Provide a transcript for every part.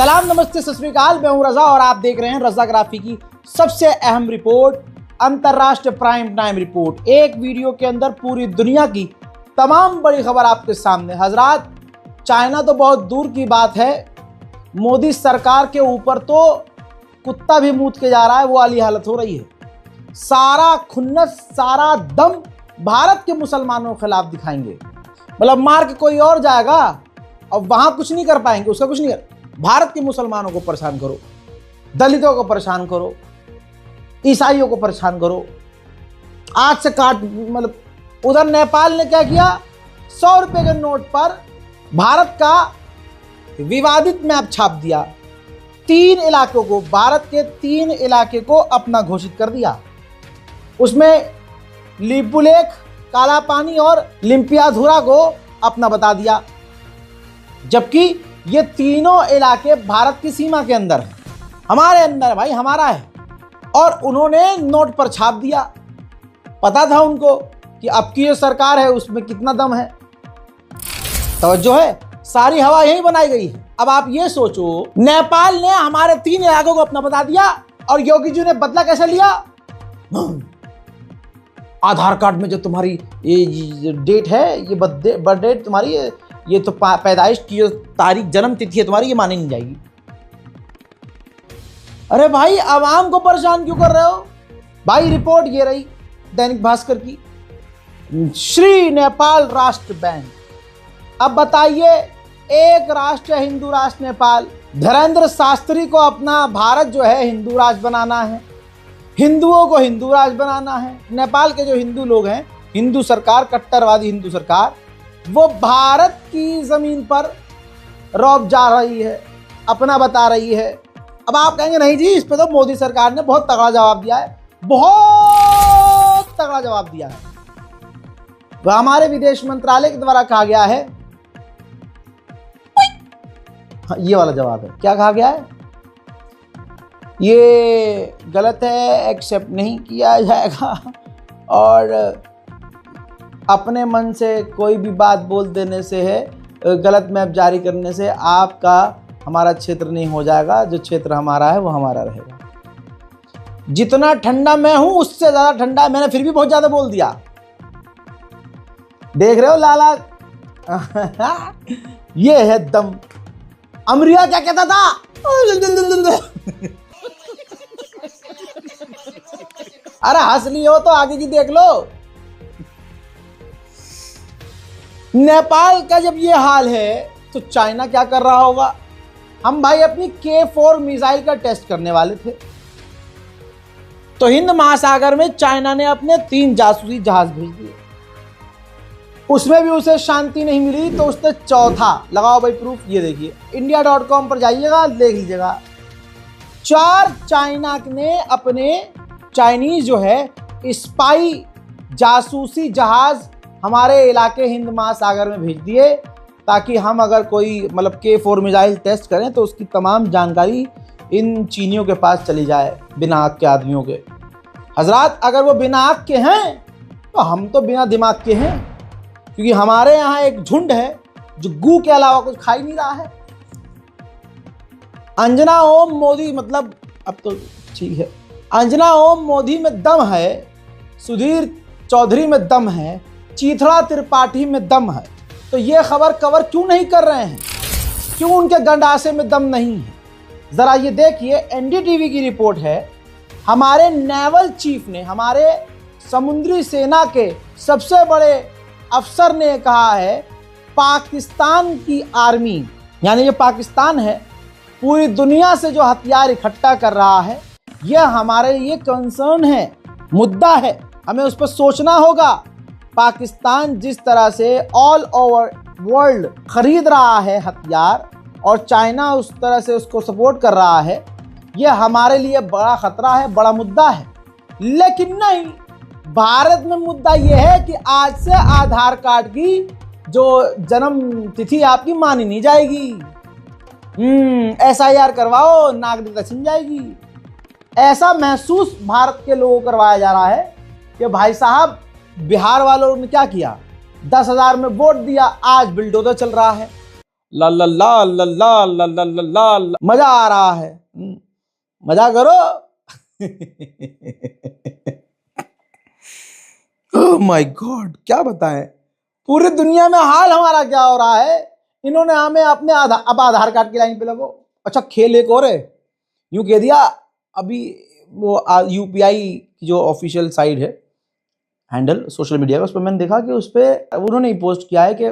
सलाम नमस्ते सत श्री अकाल, मैं हूं रजा और आप देख रहे हैं रजाग्राफी की सबसे अहम रिपोर्ट, अंतरराष्ट्रीय प्राइम टाइम रिपोर्ट। एक वीडियो के अंदर पूरी दुनिया की तमाम बड़ी खबर आपके सामने। हजरात, चाइना तो बहुत दूर की बात है, मोदी सरकार के ऊपर तो कुत्ता भी मूत के जा रहा है, वो वाली हालत हो रही है। सारा खुन्नस, सारा दम भारत के मुसलमानों के खिलाफ दिखाएंगे। मतलब मार के कोई और जाएगा और वहां कुछ नहीं कर पाएंगे, उसका कुछ नहीं कर। भारत के मुसलमानों को परेशान करो, दलितों को परेशान करो, ईसाइयों को परेशान करो, आज से काट। मतलब उधर नेपाल ने क्या किया, 100 रुपए के नोट पर भारत का विवादित मैप छाप दिया। 3 इलाकों को, भारत के 3 इलाके को अपना घोषित कर दिया। उसमें लिपुलेख, काला पानी और लिम्पियाधुरा को अपना बता दिया, जबकि ये तीनों इलाके भारत की सीमा के अंदर है, हमारे अंदर भाई, हमारा है। और उन्होंने नोट पर छाप दिया। पता था उनको कि अब की जो सरकार है उसमें कितना दम है। तवज्जो है, सारी हवा यही बनाई गई है। अब आप ये सोचो, नेपाल ने हमारे 3 इलाकों को अपना बता दिया और योगी जी ने बदला कैसे लिया। आधार कार्ड में जो तुम्हारी ये डेट है, ये बर्थ डेट तुम्हारी, ये तो पैदाइश की जो तारीख, जन्म तिथि है तुम्हारी, ये मानी नहीं जाएगी। अरे भाई, आवाम को परेशान क्यों कर रहे हो भाई। रिपोर्ट ये रही दैनिक भास्कर की, श्री नेपाल राष्ट्र बैंक। अब बताइए, एक राष्ट्र है हिंदू राष्ट्र नेपाल। धीरेन्द्र शास्त्री को अपना भारत जो है हिंदू राष्ट्र बनाना है, हिंदुओं को हिंदू राष्ट्र बनाना है। नेपाल के जो हिंदू लोग हैं, हिंदू सरकार, कट्टरवादी हिंदू सरकार, वो भारत की जमीन पर रौब जा रही है, अपना बता रही है। अब आप कहेंगे नहीं जी, इस पे तो मोदी सरकार ने बहुत तगड़ा जवाब दिया है, बहुत तगड़ा जवाब दिया है। वह हमारे विदेश मंत्रालय के द्वारा कहा गया है, ये वाला जवाब है। क्या कहा गया है, ये गलत है, एक्सेप्ट नहीं किया जाएगा और अपने मन से कोई भी बात बोल देने से है, गलत मैप जारी करने से आपका हमारा क्षेत्र नहीं हो जाएगा। जो क्षेत्र हमारा है वो हमारा रहेगा। जितना ठंडा मैं हूं उससे ज्यादा ठंडा मैंने फिर भी बहुत ज्यादा बोल दिया। देख रहे हो लाला ये है दम। अमरिया क्या कहता था, अरे हंस ली हो तो आगे की देख लो। नेपाल का जब ये हाल है तो चाइना क्या कर रहा होगा। हम भाई अपनी K4 मिसाइल का टेस्ट करने वाले थे, तो हिंद महासागर में चाइना ने अपने 3 जासूसी जहाज भेज दिए। उसमें भी उसे शांति नहीं मिली तो उसने चौथा, लगाओ भाई प्रूफ, ये देखिए india.com पर जाइएगा, देख लीजिएगा। 4 चाइना ने अपने चाइनीज जो है स्पाई जासूसी जहाज हमारे इलाके हिंद महासागर में भेज दिए, ताकि हम अगर कोई मतलब K4 मिसाइल टेस्ट करें तो उसकी तमाम जानकारी इन चीनियों के पास चली जाए, बिना आँख के आदमियों के। हजरात, अगर वो बिना आँख के हैं तो हम तो बिना दिमाग के हैं, क्योंकि हमारे यहाँ एक झुंड है जो गू के अलावा कुछ खा ही नहीं रहा है। अंजना ओम मोदी, मतलब अब तो ठीक है, अंजना ओम मोदी में दम है, सुधीर चौधरी में दम है, चीथड़ा त्रिपाठी में दम है, तो ये खबर कवर क्यों नहीं कर रहे हैं, क्यों उनके गंडासे में दम नहीं है। जरा ये देखिए, एनडीटीवी की रिपोर्ट है। हमारे नेवल चीफ ने, हमारे समुद्री सेना के सबसे बड़े अफसर ने कहा है, पाकिस्तान की आर्मी, यानी जो पाकिस्तान है, पूरी दुनिया से जो हथियार इकट्ठा कर रहा है, यह हमारे लिए कंसर्न है, मुद्दा है, हमें उस पर सोचना होगा। पाकिस्तान जिस तरह से ऑल ओवर वर्ल्ड खरीद रहा है हथियार और चाइना उस तरह से उसको सपोर्ट कर रहा है, यह हमारे लिए बड़ा खतरा है, बड़ा मुद्दा है। लेकिन नहीं, भारत में मुद्दा यह है कि आज से आधार कार्ड की जो जन्म तिथि आपकी मानी नहीं जाएगी। SIR करवाओ, नागरिकता छिन जाएगी। ऐसा महसूस भारत के लोगों को करवाया जा रहा है कि भाई साहब, बिहार वालों ने क्या किया, 10,000 में वोट दिया, आज बिल्डोजर चल रहा है। ला ला ला ला ला ला ला ला ला ला। मजा आ रहा है, मजा करो। ओह माय गॉड, क्या बताएं पूरी दुनिया में हाल हमारा क्या हो रहा है। इन्होंने हमें अपने अब आधार कार्ड की लाइन पे लगो। अच्छा, खेल एक और है, यूं कह दिया अभी वो यूपीआई की जो ऑफिशियल साइट है, हैंडल सोशल मीडिया का, उस पर मैंने देखा कि उस पर उन्होंने पोस्ट किया है कि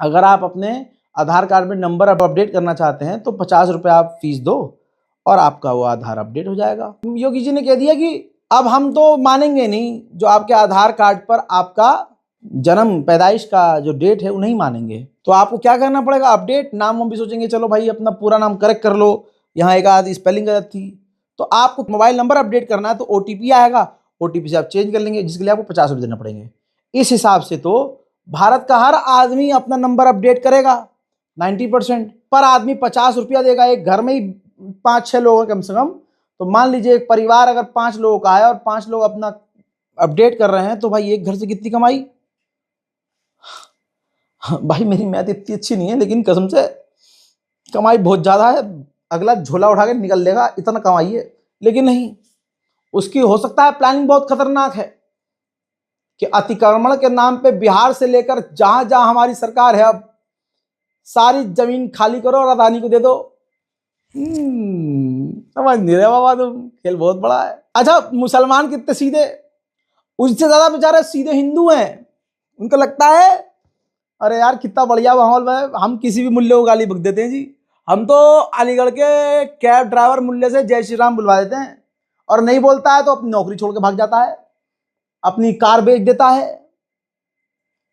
अगर आप अपने आधार कार्ड में नंबर अपडेट करना चाहते हैं तो 50 रुपये आप फीस दो और आपका वो आधार अपडेट हो जाएगा। योगी जी ने कह दिया कि अब हम तो मानेंगे नहीं, जो आपके आधार कार्ड पर आपका जन्म पैदाइश का जो डेट है वो नहीं मानेंगे। तो आपको क्या करना पड़ेगा, अपडेट। नाम हम भी सोचेंगे चलो भाई अपना पूरा नाम करेक्ट कर लो, यहाँ एक आधी स्पेलिंग गलत थी, तो आपको मोबाइल नंबर अपडेट करना है तो ओटीपी आएगा, ओटीपी से आप चेंज कर लेंगे, जिसके लिए आपको 50 रुपये देना पड़ेंगे। इस हिसाब से तो भारत का हर आदमी अपना नंबर अपडेट करेगा 90%, पर आदमी 50 रुपया देगा। एक घर में ही 5-6 लोग हैं कम से कम, तो मान लीजिए एक परिवार अगर 5 लोगों का है और 5 लोग अपना अपडेट कर रहे हैं, तो भाई एक घर से कितनी कमाई। भाई मेरी मैथ इतनी अच्छी नहीं है, लेकिन कसम से कमाई बहुत ज्यादा है। अगला झोला उठा के निकल लेगा, इतना कमाई है। लेकिन नहीं, उसकी हो सकता है प्लानिंग बहुत खतरनाक है कि अतिक्रमण के नाम पे बिहार से लेकर जहां जहां हमारी सरकार है, अब सारी जमीन खाली करो और अदानी को दे दो। समझ नहीं रहे बाबा, तुम खेल बहुत बड़ा है। अच्छा, मुसलमान कितने सीधे, उससे ज्यादा बेचारे सीधे हिंदू हैं। उनको लगता है अरे यार कितना बढ़िया माहौल है, हम किसी भी मुल्ले को गाली बक देते हैं जी। हम तो अलीगढ़ के कैब ड्राइवर मुल्ले से जय श्री राम बुलवा देते हैं, और नहीं बोलता है तो अपनी नौकरी छोड़ के भाग जाता है, अपनी कार बेच देता है,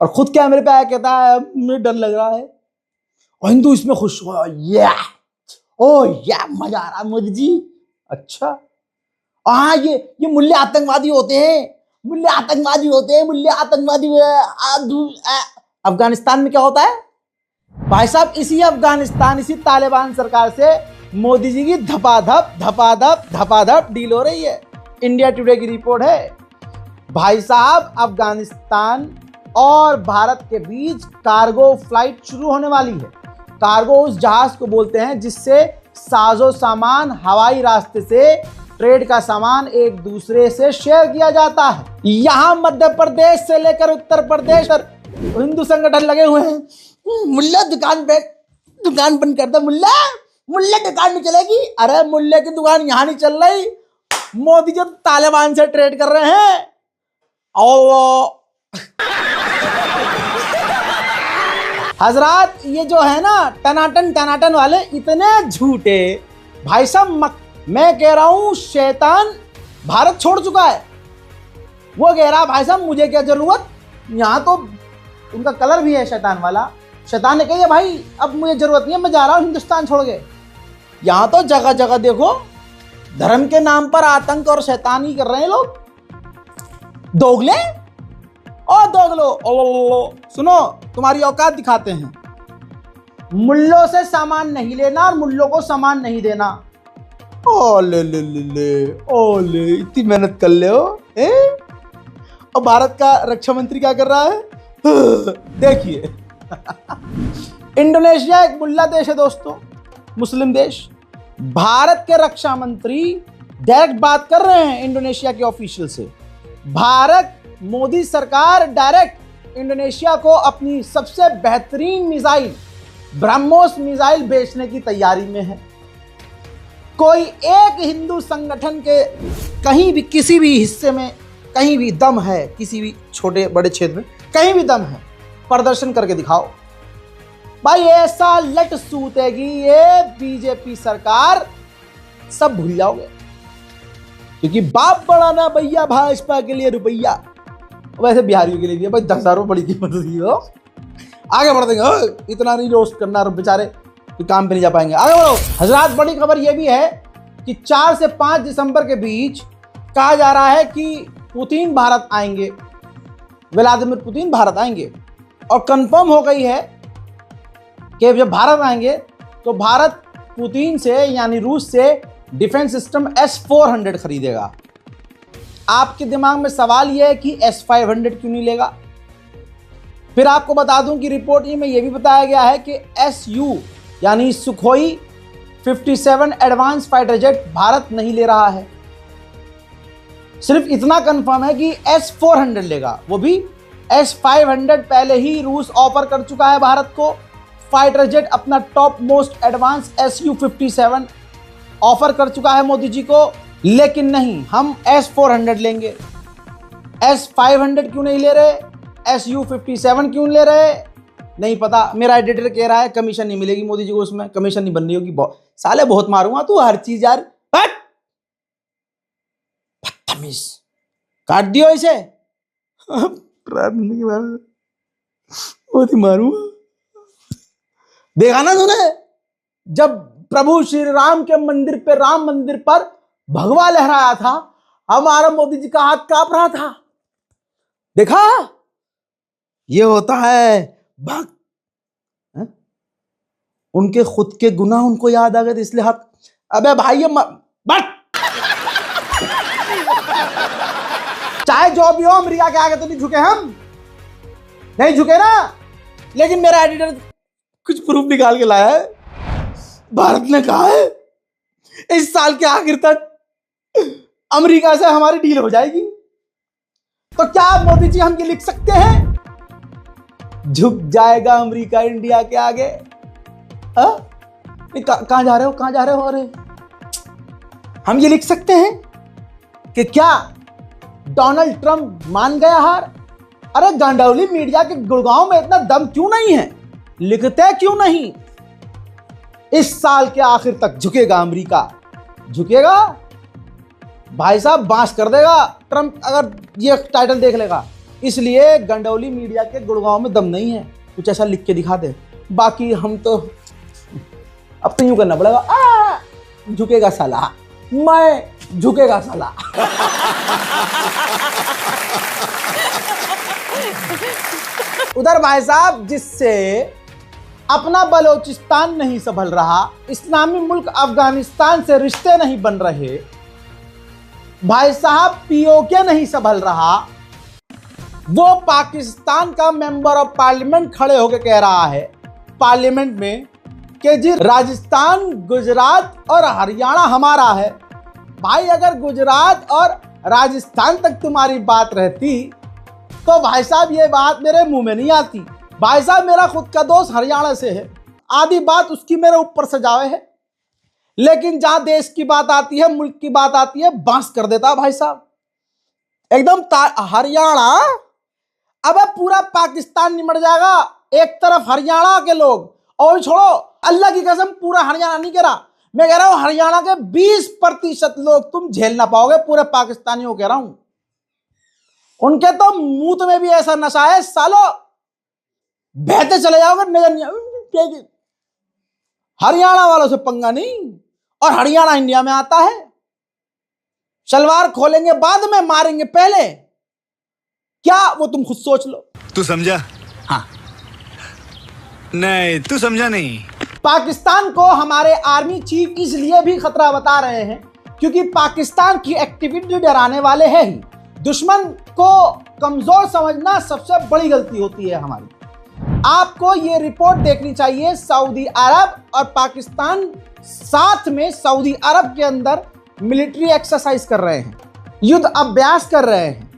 और खुद कैमरे पे आया कहता है मुझे डर लग रहा है। और हिंदू इसमें खुश हुआ, मजा आ रहा मोदी जी। अच्छा हाँ, ये मुल्ले आतंकवादी होते हैं, मुल्ले आतंकवादी होते हैं, मुल्ले आतंकवादी। अफगानिस्तान में क्या होता है भाई साहब, इसी अफगानिस्तान, इसी तालिबान सरकार से मोदी जी की धपाधप डील हो रही है। इंडिया टुडे की रिपोर्ट है भाई साहब, अफगानिस्तान और भारत के बीच कार्गो फ्लाइट शुरू होने वाली है। कार्गो उस जहाज को बोलते हैं जिससे साजो सामान हवाई रास्ते से, ट्रेड का सामान एक दूसरे से शेयर किया जाता है। यहां मध्य प्रदेश से लेकर उत्तर प्रदेश और हिंदू संगठन लगे हुए हैं। मुल्ला दुकान बंद कर दो, मुल्ला दुकान नहीं चलेगी। अरे मुल्ले की दुकान यहां नहीं चल रही, मोदी जो तालिबान से ट्रेड कर रहे हैं। और हजरात, ये जो है ना टनाटन वाले इतने झूठे भाई साहब, मैं कह रहा हूं शैतान भारत छोड़ चुका है। वो कह रहा भाई साहब मुझे क्या जरूरत, यहां तो उनका कलर भी है शैतान वाला। शैतान ने कहा भाई अब मुझे जरूरत नहीं है, मैं जा रहा हूं हिंदुस्तान छोड़ के। यहां तो जगह जगह देखो धर्म के नाम पर आतंक और शैतानी कर रहे हैं लोग। दोगले और दोगलो, ओ सुनो तुम्हारी औकात दिखाते हैं। मुल्लों से सामान नहीं लेना और मुल्लों को सामान नहीं देना। ओले ओले, इतनी मेहनत कर ले हो। और भारत का रक्षा मंत्री क्या कर रहा है देखिए। इंडोनेशिया एक मुल्ला देश है दोस्तों, मुस्लिम देश। भारत के रक्षा मंत्री डायरेक्ट बात कर रहे हैं इंडोनेशिया के ऑफिशियल से। भारत मोदी सरकार डायरेक्ट इंडोनेशिया को अपनी सबसे बेहतरीन मिसाइल ब्रह्मोस मिसाइल बेचने की तैयारी में है। कोई एक हिंदू संगठन के कहीं भी किसी भी हिस्से में कहीं भी दम है, किसी भी छोटे बड़े क्षेत्र में कहीं भी दम है, प्रदर्शन करके दिखाओ भाई। ऐसा लट सूतेगी ये बीजेपी सरकार, सब भूल जाओगे। क्योंकि बाप बड़ा ना भैया भाजपा के लिए रुपया, वैसे बिहारियों के लिए भी है भाई, 10,000 रुपये बड़ी कीमत होती है। आगे बढ़ देंगे, इतना नहीं रोस्ट करना, बेचारे काम पे नहीं जा पाएंगे। आगे बढ़ो हजरात। बड़ी खबर यह भी है कि 4 से 5 दिसंबर के बीच कहा जा रहा है कि पुतिन भारत आएंगे, व्लादिमीर पुतिन भारत आएंगे। और कंफर्म हो गई है कि जब भारत आएंगे तो भारत पुतिन से यानी रूस से डिफेंस सिस्टम S-400 खरीदेगा। आपके दिमाग में सवाल यह है कि S-500 क्यों नहीं लेगा? फिर आपको बता दूं कि रिपोर्ट में यह भी बताया गया है कि SU यानी Sukhoi 57 advance fighter jet Bharat नहीं ले रहा है। सिर्फ इतना कंफर्म है कि S-400 लेगा, वो भी S-500 पहले ही रूस ऑफर कर चुका है भारत को। फाइटर जेट अपना top most advance SU-57 offer कर चुका है मोदी जी को, लेकिन नहीं, हम S-400 लेंगे। S-500 क्यों नहीं ले रहे, SU-57 क्यों ले रहे, नहीं पता। मेरा एडिटर कह रहा है कमीशन नहीं मिलेगी मोदी जी को, उसमें कमीशन नहीं बन रही होगी। साले बहुत मारूंगा तू हर चीज यार, बदतमीज। काट दियो इसे। बहुत ही मारूंगा। देखा ना तूने, जब प्रभु श्री राम के मंदिर पे, राम मंदिर पर भगवा लहराया था, हमारा मोदी जी का हाथ कांप रहा था। देखा, ये होता है भक्त। उनके खुद के गुनाह उनको याद आ गए, इसलिए हाथ। अबे भाई ये बट चाहे जो भी हो, अमेरिका के आगे तो नहीं झुके, हम नहीं झुके ना। लेकिन मेरा एडिटर कुछ प्रूफ निकाल के लाया है। भारत ने कहा है इस साल के आखिर तक अमेरिका से हमारी डील हो जाएगी। तो क्या मोदी जी हम ये लिख सकते हैं, झुक जाएगा अमेरिका इंडिया के आगे? कहां जा रहे हो, कहां जा रहे हो? अरे हम ये लिख सकते हैं कि क्या डोनाल्ड ट्रंप मान गया हार? अरे गांडौली मीडिया के गुड़गांव में इतना दम क्यों नहीं है, लिखते क्यों नहीं? इस साल के आखिर तक झुकेगा अमेरिका, झुकेगा भाई साहब, बांस कर देगा ट्रंप अगर ये टाइटल देख लेगा। इसलिए गंडौली मीडिया के गुड़गांव में दम नहीं है, कुछ ऐसा लिख के दिखा दे। बाकी हम तो अब तो यूं करना पड़ेगा, झुकेगा साला, मैं झुकेगा साला। उधर भाई साहब, जिससे अपना बलोचिस्तान नहीं संभल रहा, इस्लामी मुल्क अफगानिस्तान से रिश्ते नहीं बन रहे, भाई साहब POK नहीं संभल रहा, वो पाकिस्तान का मेंबर ऑफ पार्लियामेंट खड़े होकर कह रहा है पार्लियामेंट में कि जी राजस्थान, गुजरात और हरियाणा हमारा है। भाई अगर गुजरात और राजस्थान तक तुम्हारी बात रहती तो भाई साहब ये बात मेरे मुंह में नहीं आती। भाई साहब मेरा खुद का दोस्त हरियाणा से है, आधी बात उसकी मेरे ऊपर से जावे है, लेकिन जहां देश की बात आती है, मुल्क की बात आती है, बांस कर देता भाई साहब एकदम। हरियाणा, अब पूरा पाकिस्तान निमट जाएगा। एक तरफ हरियाणा के लोग, और छोड़ो अल्लाह की कसम पूरा हरियाणा नहीं कह रहा, मैं कह रहा हूं हरियाणा के 20% लोग तुम झेल ना पाओगे, पूरे पाकिस्तानियों कह रहा हूं। उनके तो मुंह में भी ऐसा नशा है सालो, बहते चले जाओगे, नजर नहीं। हरियाणा वालों से पंगा नहीं, और हरियाणा इंडिया में आता है। शलवार खोलेंगे बाद में, मारेंगे पहले, क्या वो तुम खुद सोच लो। तू समझा? हाँ। नहीं तू समझा नहीं। पाकिस्तान को हमारे आर्मी चीफ इसलिए भी खतरा बता रहे हैं क्योंकि पाकिस्तान की एक्टिविटी डराने वाले हैं ही। दुश्मन को कमजोर समझना सबसे बड़ी गलती होती है हमारी। आपको ये रिपोर्ट देखनी चाहिए। सऊदी अरब और पाकिस्तान साथ में सऊदी अरब के अंदर मिलिट्री एक्सरसाइज कर रहे हैं, युद्ध अभ्यास कर रहे हैं।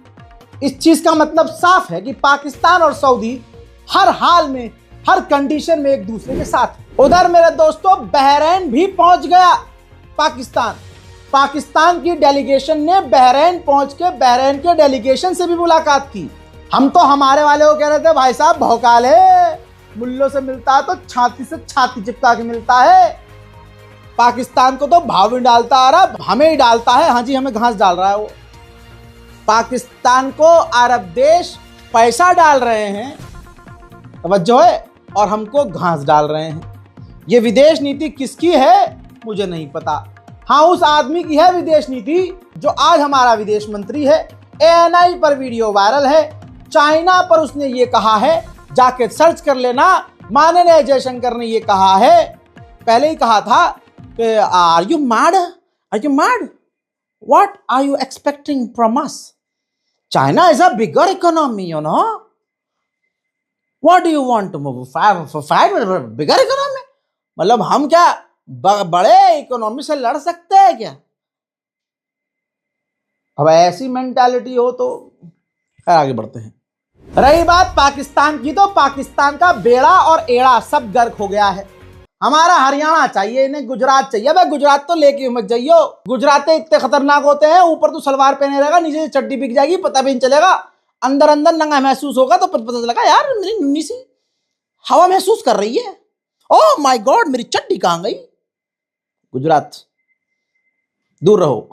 इस चीज का मतलब साफ है कि पाकिस्तान और सऊदी हर हाल में, हर कंडीशन में एक दूसरे के साथ। उधर मेरे दोस्तों बहरीन भी पहुंच गया पाकिस्तान की डेलीगेशन ने बहरीन पहुंच के बहरीन के डेलीगेशन से भी मुलाकात की। हम तो हमारे वाले को कह रहे थे भाई साहब भौकाल है, मुल्लों से मिलता है तो छाती से छाती चिपका के मिलता है। पाकिस्तान को तो भाव ही डालता अरब, हमें ही डालता है। हाँ जी, हमें घास डाल रहा है वो। पाकिस्तान को अरब देश पैसा डाल रहे हैं, तवज्जो है, और हमको घास डाल रहे हैं। ये विदेश नीति किसकी है मुझे नहीं पता। हाँ, उस आदमी की है विदेश नीति जो आज हमारा विदेश मंत्री है। ANI पर वीडियो वायरल है, चाइना पर उसने ये कहा है, जाके सर्च कर लेना। माननीय जयशंकर ने ये कहा है, पहले ही कहा था कि are you mad, what are you expecting from us? China is a bigger economy, you know. What do you want to fight bigger economy? मतलब हम क्या बड़े इकोनॉमी से लड़ सकते हैं क्या? अब ऐसी मेंटालिटी हो तो खैर आगे बढ़ते हैं। रही बात पाकिस्तान की, तो पाकिस्तान का बेड़ा और एड़ा सब गर्क हो गया है। हमारा हरियाणा चाहिए, इन्हें गुजरात चाहिए। भाई गुजरात तो लेके मत जाइयो, गुजराते इतने खतरनाक होते हैं, ऊपर तो सलवार पहने रहेगा, नीचे से चड्डी बिक जाएगी, पता भी नहीं चलेगा, अंदर अंदर नंगा महसूस होगा तो पता चलेगा यार मेरी नुन्नी सी हवा महसूस कर रही है, ओह माय गॉड मेरी चड्डी कहां गई। गुजरात दूर रहो।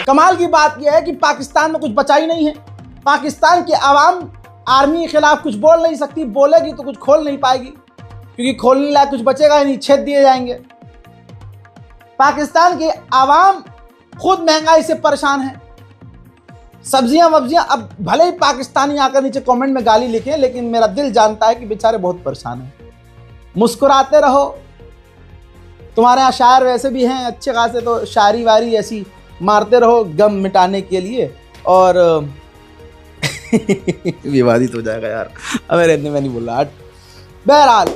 कमाल की बात यह है कि पाकिस्तान में कुछ बचा ही नहीं है। पाकिस्तान की आवाम आर्मी के खिलाफ कुछ बोल नहीं सकती, बोलेगी तो कुछ खोल नहीं पाएगी, क्योंकि खोलने लायक कुछ बचेगा ही नहीं, छेद दिए जाएंगे। पाकिस्तान की आवाम खुद महंगाई से परेशान है। सब्जियां वब्जियां, अब भले ही पाकिस्तानी आकर नीचे कमेंट में गाली लिखें, लेकिन मेरा दिल जानता है कि बेचारे बहुत परेशान हैं। मुस्कुराते रहो, तुम्हारे यहाँ शायर वैसे भी हैं अच्छे खासे, तो शायरी वारी ऐसी मारते रहो गम मिटाने के लिए। और विवादित हो जाएगा यार, अब रहने में नहीं बोल रहा। बहरहाल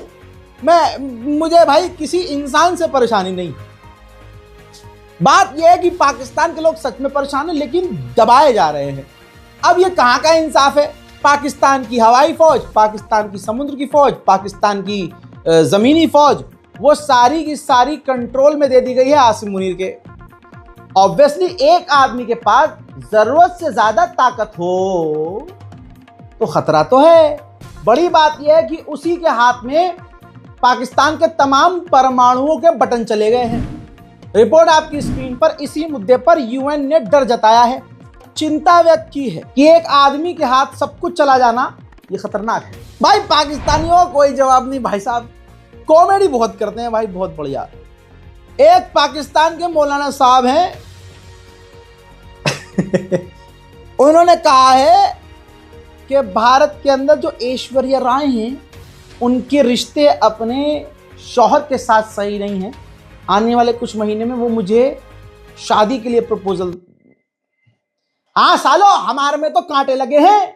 मुझे भाई किसी इंसान से परेशानी नहीं। बात यह है कि पाकिस्तान के लोग सच में परेशान हैं, लेकिन दबाए जा रहे हैं। अब ये कहाँ का इंसाफ है? पाकिस्तान की हवाई फौज, पाकिस्तान की समुद्र की फौज, पाकिस्तान की जमीनी फौज, वो सारी की सारी कंट्रोल में दे दी गई है आसिम मुनीर के। ऑब्वियसली एक आदमी के पास जरूरत से ज्यादा ताकत हो तो खतरा तो है। बड़ी बात यह है कि उसी के हाथ में पाकिस्तान के तमाम परमाणुओं के बटन चले गए हैं। रिपोर्ट आपकी स्क्रीन पर। इसी मुद्दे पर यूएन ने डर जताया है, चिंता व्यक्त की है कि एक आदमी के हाथ सब कुछ चला जाना ये खतरनाक है। भाई पाकिस्तानियों कोई जवाब नहीं भाई साहब, कॉमेडी बहुत करते हैं भाई, बहुत बढ़िया। एक पाकिस्तान के मौलाना साहब हैं उन्होंने कहा है कि भारत के अंदर जो ऐश्वर्या राय हैं उनके रिश्ते अपने शौहर के साथ सही नहीं हैं, आने वाले कुछ महीने में वो मुझे शादी के लिए प्रपोजल। हाँ सालो, हमारे में तो कांटे लगे हैं,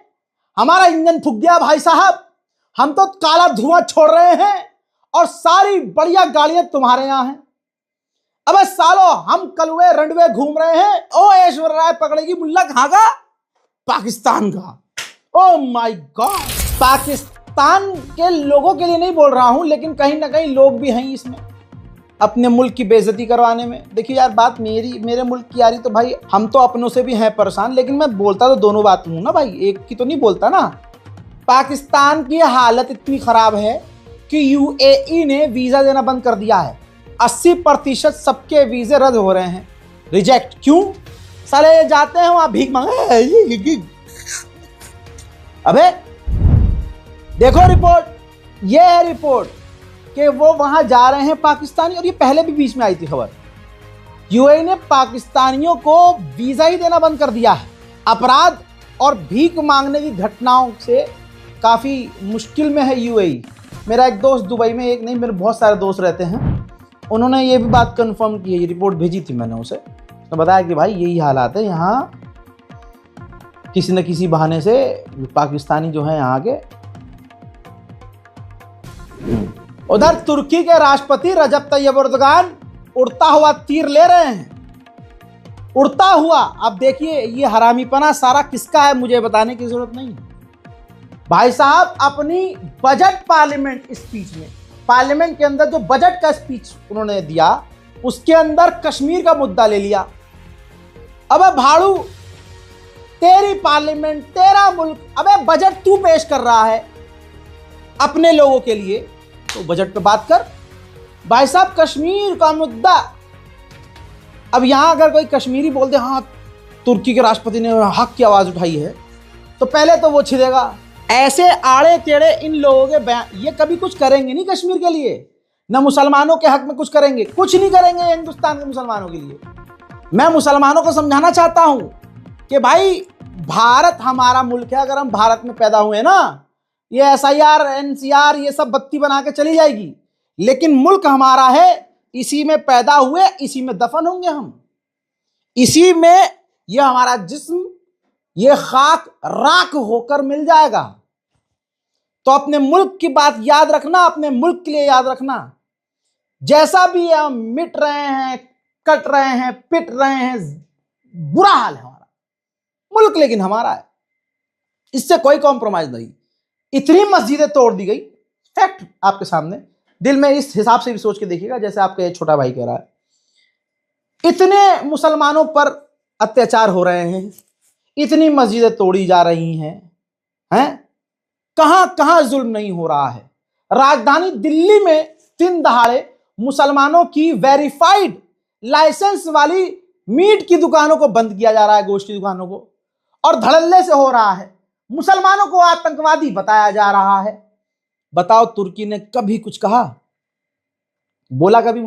हमारा इंजन फूक गया भाई साहब, हम तो काला धुआं छोड़ रहे हैं और सारी बढ़िया गाड़ियां तुम्हारे यहां हैं। अबे सालो, हम कलवे रंडवे घूम रहे हैं, ओ ऐश्वर्या राय पकड़ेगी मुल्ला कहां का? पाकिस्तान का। ओ माय गॉड, पाकिस्तान के लोगों के लिए नहीं बोल रहा हूं, लेकिन कहीं ना कहीं लोग भी हैं इसमें अपने मुल्क की बेइज्जती करवाने में। देखिए यार, बात मेरे मुल्क की आ रही तो भाई हम तो अपनों से भी हैं परेशान, लेकिन मैं बोलता तो दोनों बात हूं ना भाई, एक की तो नहीं बोलता ना। पाकिस्तान की हालत इतनी खराब है कि यूएई ने वीजा देना बंद कर दिया है। 80% सबके वीजे रद्द हो रहे हैं, रिजेक्ट। क्यों? साले जाते हैं वहां भीख मांगे। अबे देखो रिपोर्ट, ये है रिपोर्ट कि वो वहां जा रहे हैं पाकिस्तानी, और ये पहले भी बीच में आई थी खबर। यूएई ने पाकिस्तानियों को वीजा ही देना बंद कर दिया है। अपराध और भीख मांगने की घटनाओं से काफी मुश्किल में है यूएई। मेरा एक दोस्त दुबई में, एक नहीं मेरे बहुत सारे दोस्त रहते हैं, उन्होंने ये भी बात कंफर्म की है, ये रिपोर्ट भेजी थी मैंने उसे, तो बताया कि भाई यही हालात है यहाँ, किसी न किसी बहाने से पाकिस्तानी जो है यहाँ के। उधर तुर्की के राष्ट्रपति रजब तैयब एर्दोगान उड़ता हुआ तीर ले रहे हैं, उड़ता हुआ। अब देखिए ये हरामीपना सारा किसका है मुझे बताने की जरूरत नहीं है भाई साहब। अपनी बजट पार्लियामेंट स्पीच में, पार्लियामेंट के अंदर जो बजट का स्पीच उन्होंने दिया, उसके अंदर कश्मीर का मुद्दा ले लिया। अबे भाड़ू, तेरी पार्लियामेंट, तेरा मुल्क, अबे बजट तू पेश कर रहा है अपने लोगों के लिए, तो बजट पे बात कर भाई साहब। कश्मीर का मुद्दा, अब यहां अगर कोई कश्मीरी बोल दे हाँ तुर्की के राष्ट्रपति ने हक की आवाज उठाई है, तो पहले तो वो छिदेगा। ऐसे आड़े टेढ़े इन लोगों के बयान, ये कभी कुछ करेंगे नहीं कश्मीर के लिए, न मुसलमानों के हक में कुछ करेंगे, कुछ नहीं करेंगे हिंदुस्तान के मुसलमानों के लिए। मैं मुसलमानों को समझाना चाहता हूं कि भाई भारत हमारा मुल्क है, अगर हम भारत में पैदा हुए ना, ये एसआईआर एनसीआर ये सब बत्ती बना के चली जाएगी, लेकिन मुल्क हमारा है, इसी में पैदा हुए, इसी में दफन होंगे हम, इसी में ये हमारा जिस्म ये खाक राख होकर मिल जाएगा। तो अपने मुल्क की बात याद रखना, अपने मुल्क के लिए याद रखना। जैसा भी हम मिट रहे हैं, कट रहे हैं, पिट रहे हैं, बुरा हाल है हमारा मुल्क, लेकिन हमारा है, इससे कोई कॉम्प्रोमाइज नहीं। इतनी मस्जिदें तोड़ दी गई, फैक्ट आपके सामने, दिल में इस हिसाब से भी सोच के देखिएगा जैसे आपका ये छोटा भाई कह रहा है। इतने मुसलमानों पर अत्याचार हो रहे हैं, इतनी मस्जिदें तोड़ी जा रही हैं, कहां कहां जुल्म नहीं हो रहा है। राजधानी दिल्ली में दिन दहाड़े मुसलमानों की वेरीफाइड लाइसेंस वाली मीट की दुकानों को बंद किया जा रहा है, गोश्त की दुकानों को, और धड़ल्ले से हो रहा है। मुसलमानों को आतंकवादी बताया जा रहा है। बताओ, तुर्की ने कभी कुछ कहा? बोला कभी?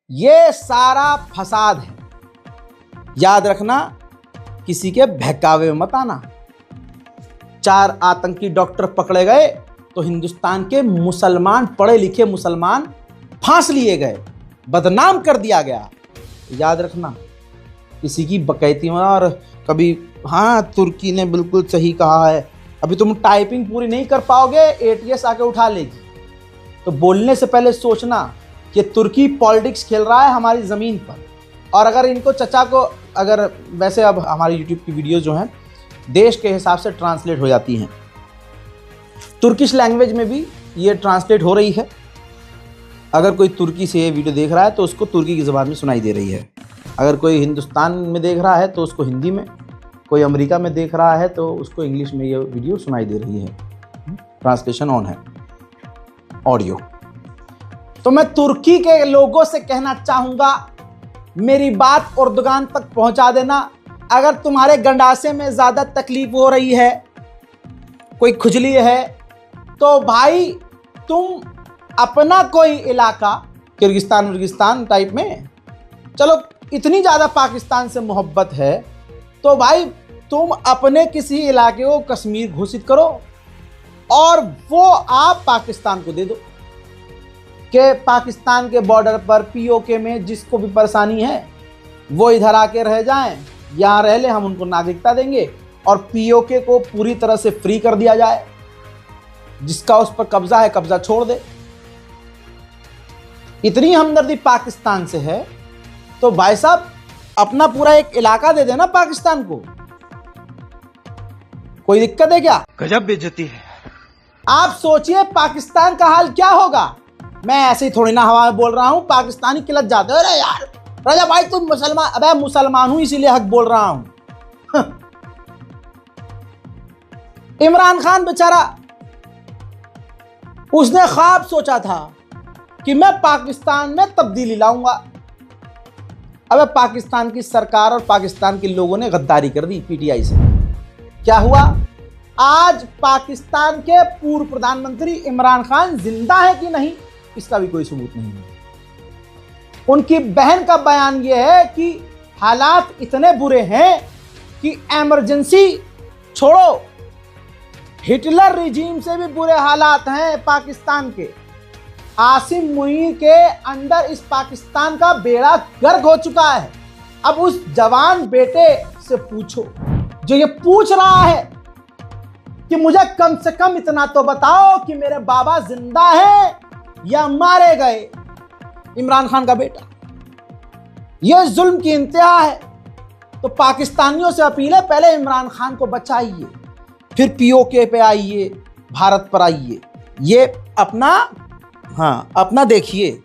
ये सारा फसाद है, याद रखना, किसी के बहकावे में मत आना। 4 आतंकी डॉक्टर पकड़े गए तो हिंदुस्तान के मुसलमान, पढ़े लिखे मुसलमान फांस लिए गए, बदनाम कर दिया गया। याद रखना, किसी की बकैती में। और कभी हाँ तुर्की ने बिल्कुल सही कहा है, अभी तुम टाइपिंग पूरी नहीं कर पाओगे, एटीएस आके उठा लेगी। तो बोलने से पहले सोचना कि तुर्की पॉलिटिक्स खेल रहा है हमारी ज़मीन पर। और अगर इनको चचा को, अगर वैसे अब हमारी यूट्यूब की वीडियो जो हैं देश के हिसाब से ट्रांसलेट हो जाती हैं, तुर्किश लैंग्वेज में भी ये ट्रांसलेट हो रही है। अगर कोई तुर्की से ये वीडियो देख रहा है तो उसको तुर्की की ज़बान में सुनाई दे रही है। अगर कोई हिंदुस्तान में देख रहा है तो उसको हिंदी में, कोई अमेरिका में देख रहा है तो उसको इंग्लिश में ये वीडियो सुनाई दे रही है। ट्रांसलेशन ऑन है, ऑडियो। तो मैं तुर्की के लोगों से कहना चाहूँगा, मेरी बात उर्दुगान तक पहुँचा देना। अगर तुम्हारे गंडासे में ज़्यादा तकलीफ हो रही है, कोई खुजली है, तो भाई तुम अपना कोई इलाका, किर्गिस्तान टाइप में, चलो इतनी ज़्यादा पाकिस्तान से मोहब्बत है तो भाई तुम अपने किसी इलाके को कश्मीर घोषित करो और वो आप पाकिस्तान को दे दो कि पाकिस्तान के बॉर्डर पर पीओके में जिसको भी परेशानी है वो इधर आके रह जाएं, यहाँ रह ले, हम उनको नागरिकता देंगे और पीओके को पूरी तरह से फ्री कर दिया जाए। जिसका उस पर कब्जा है, कब्जा छोड़ दे। इतनी हमदर्दी पाकिस्तान से है तो भाई साहब अपना पूरा एक इलाका दे देना पाकिस्तान को। कोई दिक्कत है क्या? गजब बेइज्जती है। आप सोचिए पाकिस्तान का हाल क्या होगा। मैं ऐसे ही थोड़ी ना हवा में बोल रहा हूं, पाकिस्तानी किलत जाते हो। अरे यार राजा भाई तुम मुसलमान, अबे मुसलमान हूं इसीलिए हक बोल रहा हूं। इमरान खान बेचारा, उसने ख्वाब सोचा था कि मैं पाकिस्तान में तब्दीली लाऊंगा। अब पाकिस्तान की सरकार और पाकिस्तान के लोगों ने गद्दारी कर दी पीटीआई से। क्या हुआ? आज पाकिस्तान के पूर्व प्रधानमंत्री इमरान खान जिंदा है कि नहीं, इसका भी कोई सबूत नहीं है। उनकी बहन का बयान यह है कि हालात इतने बुरे हैं कि इमरजेंसी छोड़ो, हिटलर रिजीम से भी बुरे हालात हैं पाकिस्तान के। आसिम मुनीर के अंदर इस पाकिस्तान का बेड़ा गर्क हो चुका है। अब उस जवान बेटे से पूछो जो ये पूछ रहा है कि मुझे कम से कम इतना तो बताओ कि मेरे बाबा जिंदा है या मारे गए। इमरान खान का बेटा, यह जुल्म की इंतहा है। तो पाकिस्तानियों से अपील है, पहले इमरान खान को बचाइए, फिर पीओके पे आइए, भारत पर आइए। ये अपना देखिए।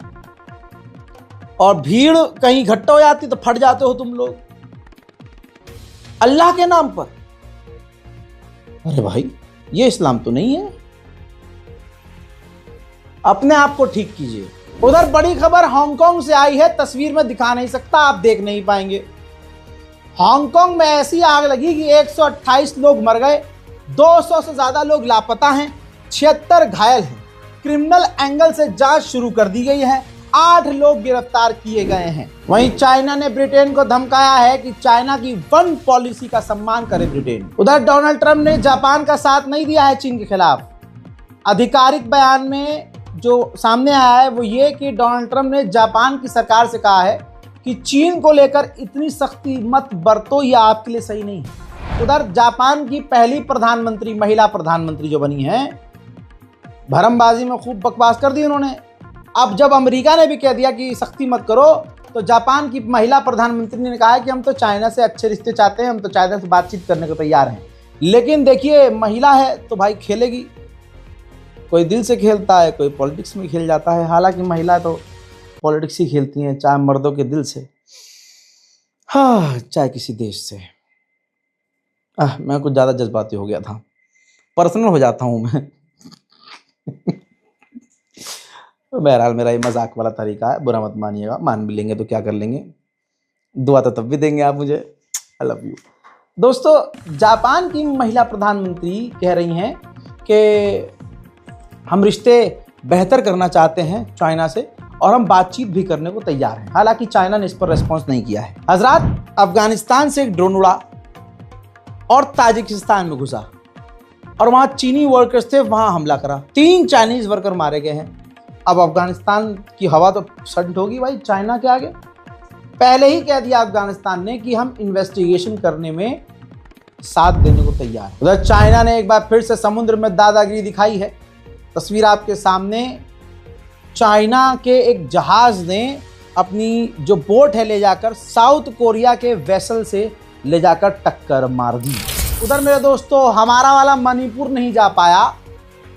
और भीड़ कहीं इकट्ठा हो जाती तो फट जाते हो तुम लोग अल्लाह के नाम पर। अरे भाई ये इस्लाम तो नहीं है। अपने आप को ठीक कीजिए। उधर बड़ी खबर हांगकांग से आई है, तस्वीर में दिखा नहीं सकता, आप देख नहीं पाएंगे। हांगकांग में ऐसी आग लगी कि 128 लोग मर गए, 200 से ज्यादा लोग लापता हैं, 76 घायल हैं। क्रिमिनल एंगल से जांच शुरू कर दी गई है, 8 लोग गिरफ्तार किए गए हैं। वहीं चाइना ने ब्रिटेन को धमकाया है कि चाइना की वन पॉलिसी का सम्मान करे ब्रिटेन। उधर डोनाल्ड ट्रंप ने जापान का साथ नहीं दिया है चीन के खिलाफ। आधिकारिक बयान में जो सामने आया है वो ये कि डोनाल्ड ट्रंप ने जापान की सरकार से कहा है कि चीन को लेकर इतनी सख्ती मत बरतो, ये आपके लिए सही नहीं है। उधर जापान की पहली प्रधानमंत्री, महिला प्रधानमंत्री जो बनी है, भरमबाजी में खूब बकवास कर दी उन्होंने। अब जब अमेरिका ने भी कह दिया कि सख्ती मत करो, तो जापान की महिला प्रधानमंत्री ने कहा है कि हम तो चाइना से अच्छे रिश्ते चाहते हैं, हम तो चाइना से बातचीत करने को तैयार हैं। लेकिन देखिए, महिला है तो भाई खेलेगी, कोई दिल से खेलता है, कोई पॉलिटिक्स में खेल जाता है। हालांकि महिला तो पॉलिटिक्स ही खेलती हैं, चाहे मर्दों के दिल से, हाँ, चाहे किसी देश से। मैं कुछ ज़्यादा जज्बाती हो गया था, पर्सनल हो जाता हूँ मैं। बहरहाल मेरा ये मजाक वाला तरीका है, बुरा मत मानिएगा। मान भी लेंगे तो क्या कर लेंगे, दुआ तो तब भी देंगे आप मुझे। I love you. दोस्तों, जापान की महिला प्रधानमंत्री कह रही हैं कि हम रिश्ते बेहतर करना चाहते हैं चाइना से और हम बातचीत भी करने को तैयार हैं। हालांकि चाइना ने इस पर रिस्पॉन्स नहीं किया है। हजरात, अफगानिस्तान से एक ड्रोन उड़ा और ताजिकिस्तान में घुसा और वहां चीनी वर्कर्स थे, वहां हमला करा। 3 चाइनीज वर्कर मारे गए हैं। अब अफगानिस्तान की हवा तो सट होगी भाई चाइना के आगे। पहले ही कह दिया अफगानिस्तान ने कि हम इन्वेस्टिगेशन करने में साथ देने को तैयार हैं। उधर चाइना ने एक बार फिर से समुद्र में दादागिरी दिखाई है। तस्वीर आपके सामने, चाइना के एक जहाज ने अपनी जो बोट है ले जाकर साउथ कोरिया के वेसल से ले जाकर टक्कर मार दी। उधर मेरे दोस्तों, हमारा वाला मणिपुर नहीं जा पाया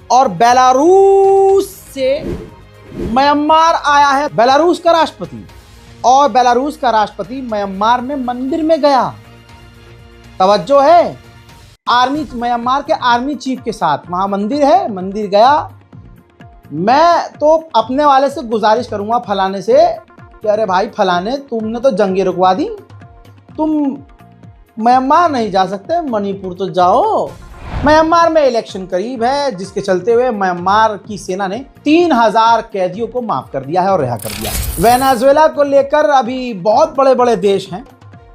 और बेलारूस से म्यांमार आया है बेलारूस का राष्ट्रपति, और बेलारूस का राष्ट्रपति म्यांमार में मंदिर में गया। तवज्जो है, आर्मी, म्यांमार के आर्मी चीफ के साथ वहां मंदिर है, मंदिर गया। मैं तो अपने वाले से गुजारिश करूंगा फलाने से कि अरे भाई फलाने, तुमने तो जंगे रुकवा दी, तुम म्यांमार नहीं जा सकते, मणिपुर तो जाओ। म्यांमार में इलेक्शन करीब है, जिसके चलते हुए म्यांमार की सेना ने 3000 कैदियों को माफ कर दिया है और रिहा कर दिया। वेनेजुएला को लेकर अभी बहुत बड़े बड़े देश हैं,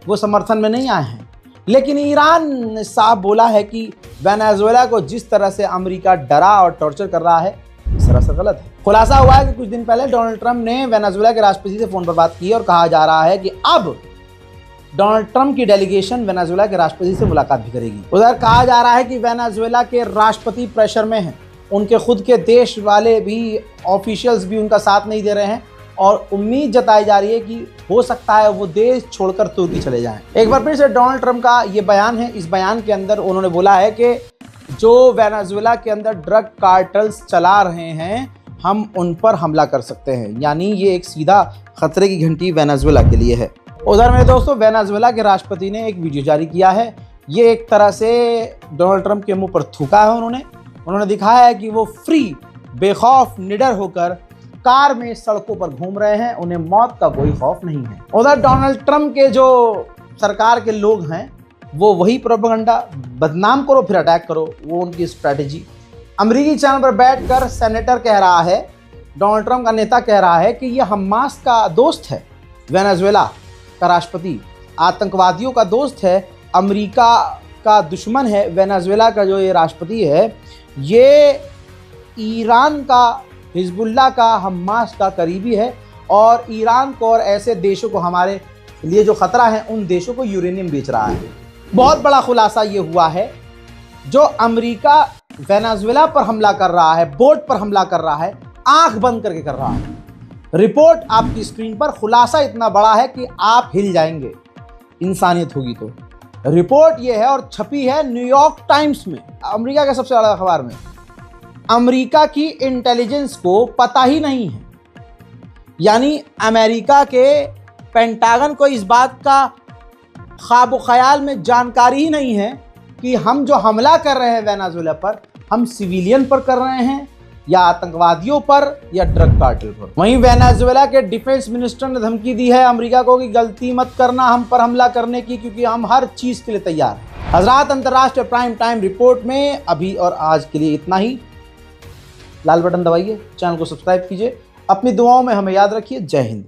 वो समर्थन में नहीं आए हैं, लेकिन ईरान ने साफ बोला है कि वेनेजुएला को जिस तरह से अमेरिका डरा और टॉर्चर कर रहा है, सरासर गलत है। खुलासा हुआ है कि कुछ दिन पहले डोनाल्ड ट्रंप ने वेनेजुएला के राष्ट्रपति से फोन पर बात की और कहा जा रहा है कि अब डोनाल्ड ट्रंप की डेलीगेशन वेनेजुएला के राष्ट्रपति से मुलाकात भी करेगी। उधर कहा जा रहा है कि वेनेजुएला के राष्ट्रपति प्रेशर में हैं, उनके खुद के देश वाले भी, ऑफिशियल्स भी उनका साथ नहीं दे रहे हैं और उम्मीद जताई जा रही है कि हो सकता है वो देश छोड़कर तुर्की चले जाएं। एक बार फिर से डोनाल्ड ट्रंप का ये बयान है। इस बयान के अंदर उन्होंने बोला है कि जो वेनेजुएला के अंदर ड्रग कार्टल्स चला रहे हैं, हम उन पर हमला कर सकते हैं। यानी ये एक सीधा खतरे की घंटी वेनेजुएला के लिए है। उधर मेरे दोस्तों, वेनेजुएला के राष्ट्रपति ने एक वीडियो जारी किया है। ये एक तरह से डोनाल्ड ट्रंप के मुंह पर थूका है उन्होंने दिखाया है कि वो फ्री, बेखौफ, निडर होकर कार में सड़कों पर घूम रहे हैं, उन्हें मौत का कोई खौफ नहीं है। उधर डोनाल्ड ट्रंप के जो सरकार के लोग हैं, वो वही प्रोपेगेंडा, बदनाम करो फिर अटैक करो, वो उनकी स्ट्रैटेजी। अमेरिकी चैनल पर बैठकर सेनेटर कह रहा है, डोनाल्ड ट्रंप का नेता कह रहा है कि ये हमास का दोस्त है, वेनेजुएला का राष्ट्रपति आतंकवादियों का दोस्त है, अमेरिका का दुश्मन है। वेनेजुएला का जो ये राष्ट्रपति है, ये ईरान का, हिजबुल्लाह का, हमास का करीबी है और ईरान को और ऐसे देशों को, हमारे लिए जो खतरा है, उन देशों को यूरेनियम बेच रहा है। बहुत बड़ा खुलासा ये हुआ है, जो अमेरिका वेनेजुएला पर हमला कर रहा है, बोट पर हमला कर रहा है, आंख बंद करके कर रहा है। रिपोर्ट आपकी स्क्रीन पर, खुलासा इतना बड़ा है कि आप हिल जाएंगे, इंसानियत होगी तो। रिपोर्ट ये है और छपी है न्यूयॉर्क टाइम्स में, अमेरिका के सबसे बड़ा अखबार में। अमेरिका की इंटेलिजेंस को पता ही नहीं है, यानी अमेरिका के पेंटागन को इस बात का ख्वाब ख्याल में जानकारी ही नहीं है कि हम जो हमला कर रहे हैं वेनेजुएला पर, हम सिविलियन पर कर रहे हैं या आतंकवादियों पर या ड्रग कार्टेल पर। वहीं वेनेजुएला के डिफेंस मिनिस्टर ने धमकी दी है अमेरिका को कि गलती मत करना हम पर हमला करने की, क्योंकि हम हर चीज के लिए तैयार हैं। हजरात, अंतर्राष्ट्रीय प्राइम टाइम रिपोर्ट में अभी और आज के लिए इतना ही। लाल बटन दबाइए, चैनल को सब्सक्राइब कीजिए, अपनी दुआओं में हमें याद रखिए। जय हिंद।